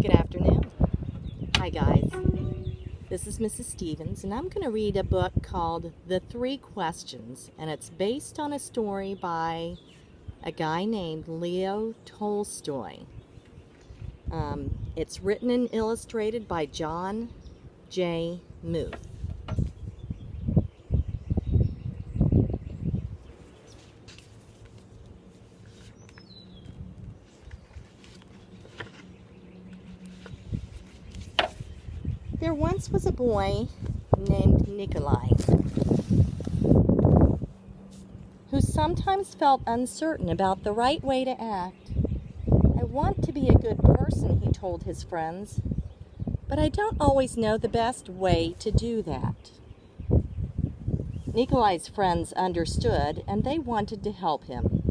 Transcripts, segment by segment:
Good afternoon. Hi guys. This is Mrs. Stevens, and I'm going to read a book called The Three Questions, and it's based on a story by a guy named Leo Tolstoy. It's written and illustrated by John J. Muth. There once was a boy named Nikolai who sometimes felt uncertain about the right way to act. I want to be a good person, he told his friends, but I don't always know the best way to do that. Nikolai's friends understood, and they wanted to help him.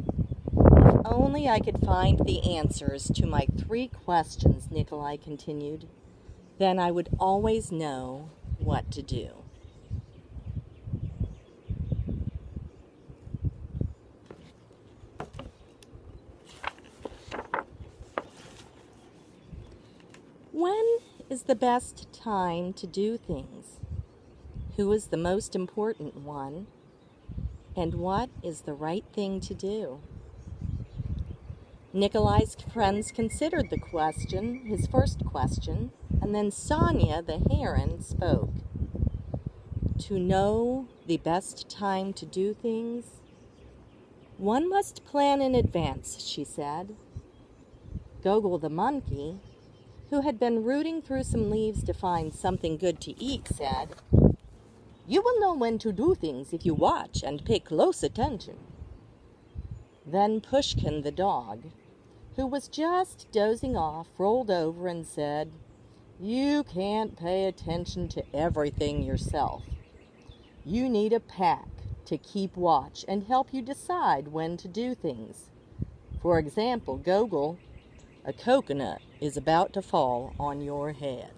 If only I could find the answers to my 3 questions, Nikolai continued. Then I would always know what to do. When is the best time to do things? Who is the most important one? And what is the right thing to do? Nikolai's friends considered the question, his first question, and then Sonia the heron spoke. To know the best time to do things, one must plan in advance, she said. Gogol the monkey, who had been rooting through some leaves to find something good to eat, said, "You will know when to do things if you watch and pay close attention." Then Pushkin the dog, who was just dozing off, rolled over and said, "You can't pay attention to everything yourself. You need a pack to keep watch and help you decide when to do things. For example, Gogol, a coconut is about to fall on your head."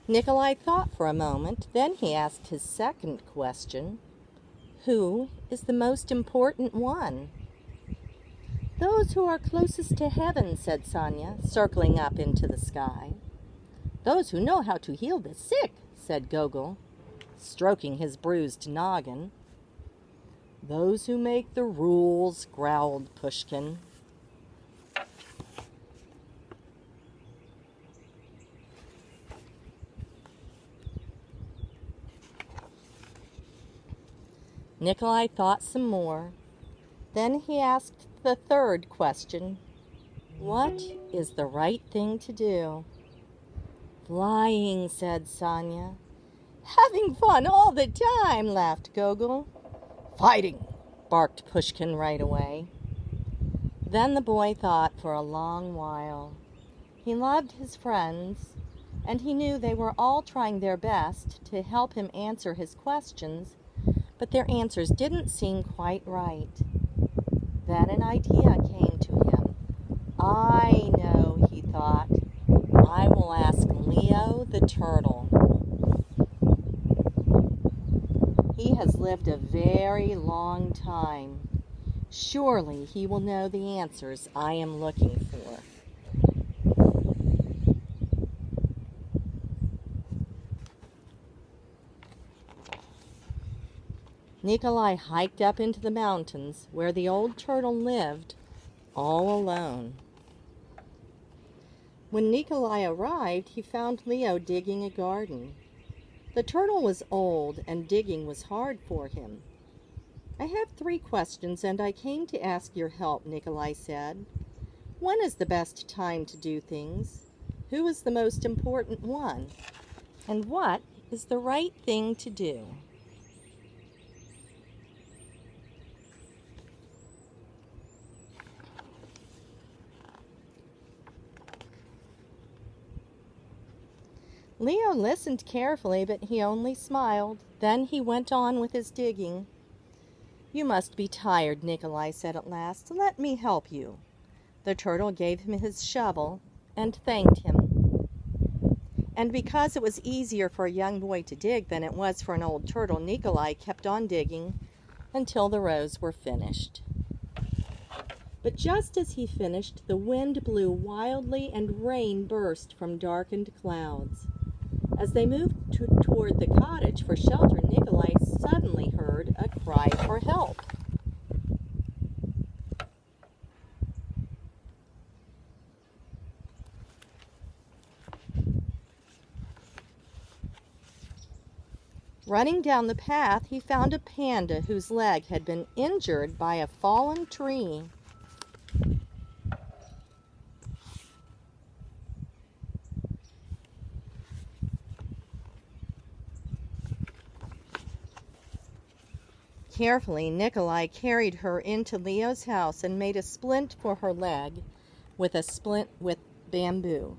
Nikolai thought for a moment. Then he asked his second question. Who is the most important one? "Those who are closest to heaven," said Sonia, circling up into the sky. "Those who know how to heal the sick," said Gogol, stroking his bruised noggin. "Those who make the rules," growled Pushkin. Nikolai thought some more. Then he asked the third question. What is the right thing to do? "Flying," said Sonia. "Having fun all the time," laughed Gogol. "Fighting," barked Pushkin right away. Then the boy thought for a long while. He loved his friends, and he knew they were all trying their best to help him answer his questions, but their answers didn't seem quite right. Then an idea came to him. "I know," he thought. "I will ask Leo the turtle. He has lived a very long time. Surely he will know the answers I am looking for." Nikolai hiked up into the mountains where the old turtle lived, all alone. When Nikolai arrived, he found Leo digging a garden. The turtle was old, and digging was hard for him. "I have 3 questions, and I came to ask your help," Nikolai said. "When is the best time to do things? Who is the most important one? And what is the right thing to do?" Leo listened carefully, but he only smiled. Then he went on with his digging. "You must be tired," Nikolai said at last. "Let me help you." The turtle gave him his shovel and thanked him. And because it was easier for a young boy to dig than it was for an old turtle, Nikolai kept on digging until the rows were finished. But just as he finished, the wind blew wildly and rain burst from darkened clouds. As they moved toward the cottage for shelter, Nikolai suddenly heard a cry for help. Running down the path, he found a panda whose leg had been injured by a fallen tree. Carefully, Nikolai carried her into Leo's house and made a splint for her leg with a splint with bamboo.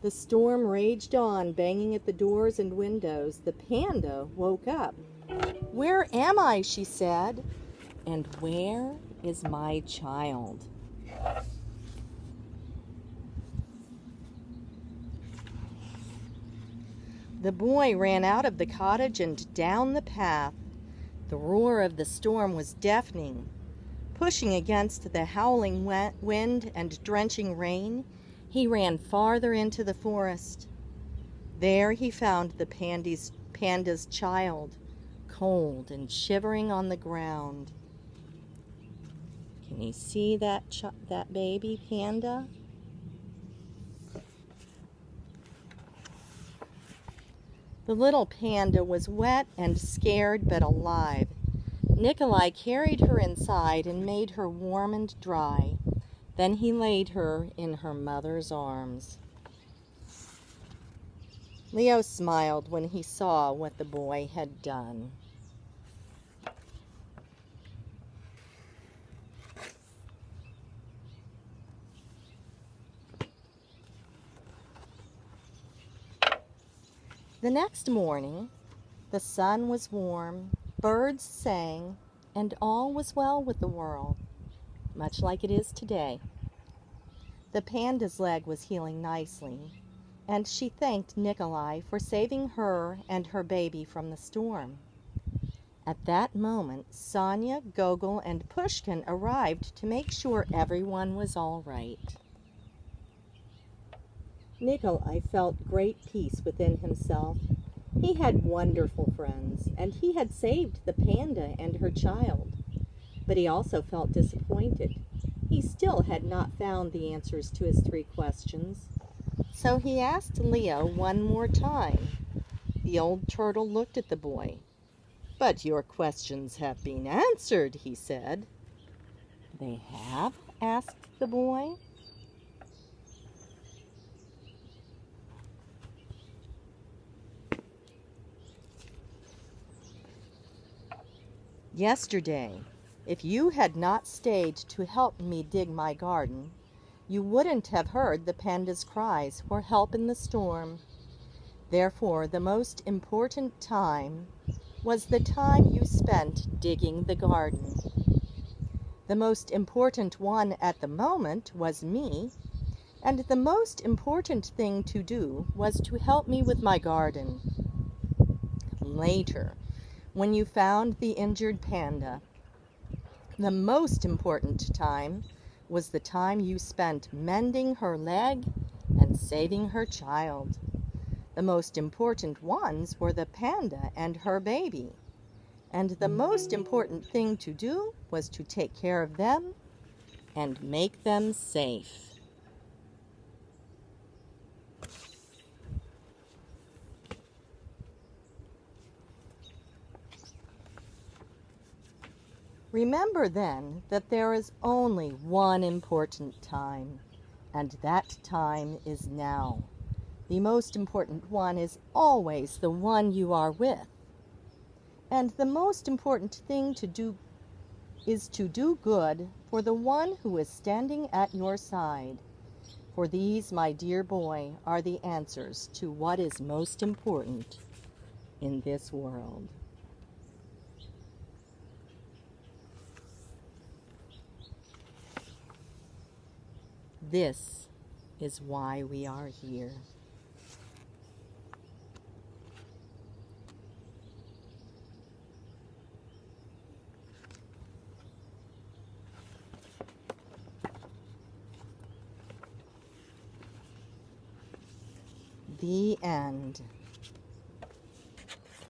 The storm raged on, banging at the doors and windows. The panda woke up. "Where am I?" she said. "And where is my child?" The boy ran out of the cottage and down the path. The roar of the storm was deafening. Pushing against the howling wind and drenching rain, he ran farther into the forest. There he found the panda's child, cold and shivering on the ground. Can you see that baby panda? The little panda was wet and scared but alive. Nikolai carried her inside and made her warm and dry. Then he laid her in her mother's arms. Leo smiled when he saw what the boy had done. The next morning, the sun was warm, birds sang, and all was well with the world, much like it is today. The panda's leg was healing nicely, and she thanked Nikolai for saving her and her baby from the storm. At that moment, Sonia, Gogol, and Pushkin arrived to make sure everyone was all right. Nikolai felt great peace within himself. He had wonderful friends, and he had saved the panda and her child. But he also felt disappointed. He still had not found the answers to his 3 questions. So he asked Leo one more time. The old turtle looked at the boy. "But your questions have been answered," he said. "They have?" asked the boy. "Yesterday, if you had not stayed to help me dig my garden, you wouldn't have heard the panda's cries for help in the storm. Therefore, the most important time was the time you spent digging the garden. The most important one at the moment was me, and the most important thing to do was to help me with my garden. Later, when you found the injured panda, the most important time was the time you spent mending her leg and saving her child. The most important ones were the panda and her baby. And the most important thing to do was to take care of them and make them safe." Remember then that there is only one important time, and that time is now. The most important one is always the one you are with. And the most important thing to do is to do good for the one who is standing at your side. For these, my dear boy, are the answers to what is most important in this world. This is why we are here. The end.